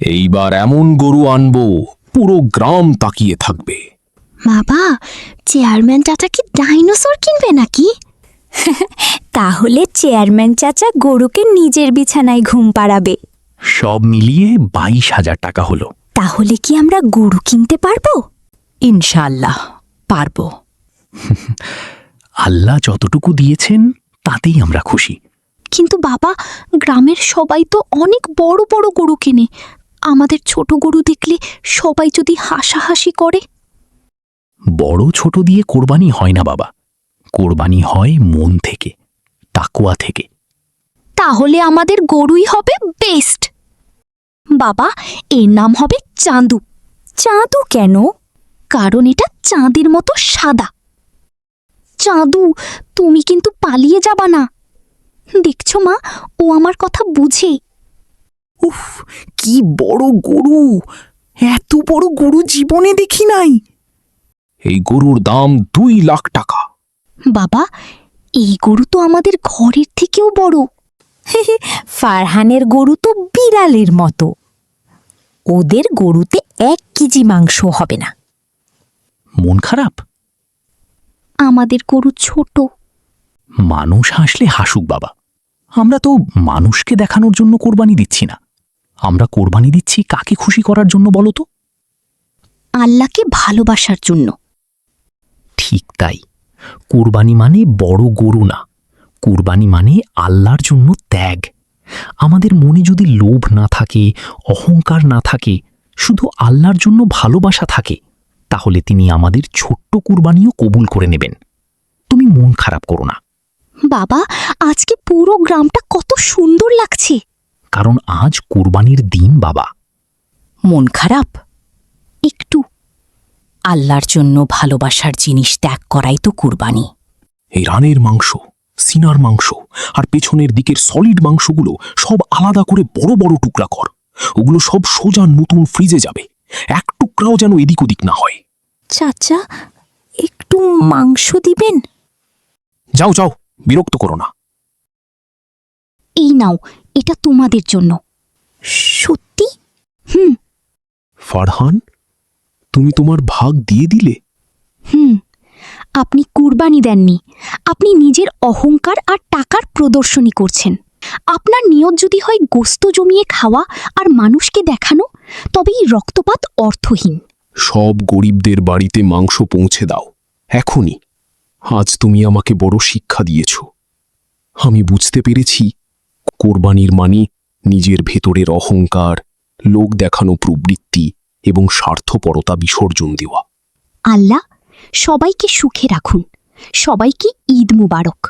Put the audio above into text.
এইবার এমন গরু আনবো পুরো গ্রাম তাকিয়ে থাকবে। বাবা, চেয়ারম্যান চাচা কি ডাইনোসর কিনবে নাকি? তাহলে চেয়ারম্যান চাচা গরুকে নিজের বিছানায় ঘুম পাড়াবে। সব মিলিয়ে 22,000 টাকা হলো। তাহলে কি আমরা গরু কিনতে পারবো? ইনশাআল্লাহ পারবো। আল্লাহ যতটুকু দিয়েছেন তাতেই আমরা খুশি। কিন্তু বাবা, গ্রামের সবাই তো অনেক বড় বড় গরু কিনে। আমাদের ছোট গরু দেখলে সবাই যদি হাসাহাসি করে। বড় ছোট দিয়ে কোরবানি হয় না বাবা, কোরবানি হয় মন থেকে, তাকওয়া থেকে। তাহলে আমাদের গরুই হবে বেস্ট। বাবা, এর নাম হবে চাঁদু। চাঁদু কেন? কারণ এটা চাঁদের মতো সাদা। চাঁদু, তুমি কিন্তু পালিয়ে যাবা না। দেখছো মা, ও আমার কথা বুঝে। উফ, কি বড় গরু! এত বড় গরু জীবনে দেখি নাই। এই গরুর দাম 2 লাখ টাকা। বাবা, এই গরু তো আমাদের ঘরের থেকেও বড়। ফারহানের গরু তো বিড়ালের মতো। ওদের গরুতে 1 কেজি মাংস হবে না। মন খারাপ? আমাদের গরু ছোট। মানুষ হাসলে হাসুক বাবা, আমরা তো মানুষকে দেখানোর জন্য কোরবানি দিচ্ছি না। আমরা কোরবানি দিচ্ছি কাকে খুশি করার জন্য বলো তো? আল্লাহকে ভালোবাসার জন্য। ঠিক তাই, কোরবানি মানে বড় গরু না, কোরবানি মানে আল্লাহর জন্য ত্যাগ। আমাদের মনে যদি লোভ না থাকে, অহংকার না থাকে, শুধু আল্লাহর জন্য ভালোবাসা থাকে, তাহলে তিনি আমাদের ছোট্ট কুরবানিও কবুল করে নেবেন। তুমি মন খারাপ করো না। বাবা, আজকে পুরো গ্রামটা কত সুন্দর লাগছে। কারণ আজ কুরবানির দিন বাবা। মন খারাপ? একটু। আল্লাহর জন্য ভালোবাসার জিনিস ত্যাগ করাই তো কুরবানি। এই রানের মাংস, সিনার মাংস আর পেছনের দিকের সলিড মাংসগুলো সব আলাদা করে বড় বড় টুকরা কর। ওগুলো সব সোজা নতুন ফ্রিজে যাবে, এক টুকরাও যেন এদিক ওদিক না হয়। চাচা, একটু মাংস দিবেন? যাও যাও, বিরক্ত করো না। এই নাও, এটা তোমাদের জন্য। সত্যি? ফারহান, তুমি তোমার ভাগ দিয়ে দিলে? আপনি কুরবানি দেননি, আপনি নিজের অহংকার আর টাকার প্রদর্শনী করছেন। আপনার নিয়ত যদি হয় গোস্ত জমিয়ে খাওয়া আর মানুষকে দেখানো, তবে এই রক্তপাত অর্থহীন। সব গরিবদের বাড়িতে মাংস পৌঁছে দাও এখনই। আজ তুমি আমাকে বড় শিক্ষা দিয়েছ। আমি বুঝতে পেরেছি কোরবানির মানে নিজের ভেতরের অহংকার, লোক দেখানো প্রবৃত্তি এবং স্বার্থপরতা বিসর্জন দেওয়া। আল্লাহ সবাইকে সুখে রাখুন। সবাইকে ঈদ মুবারক।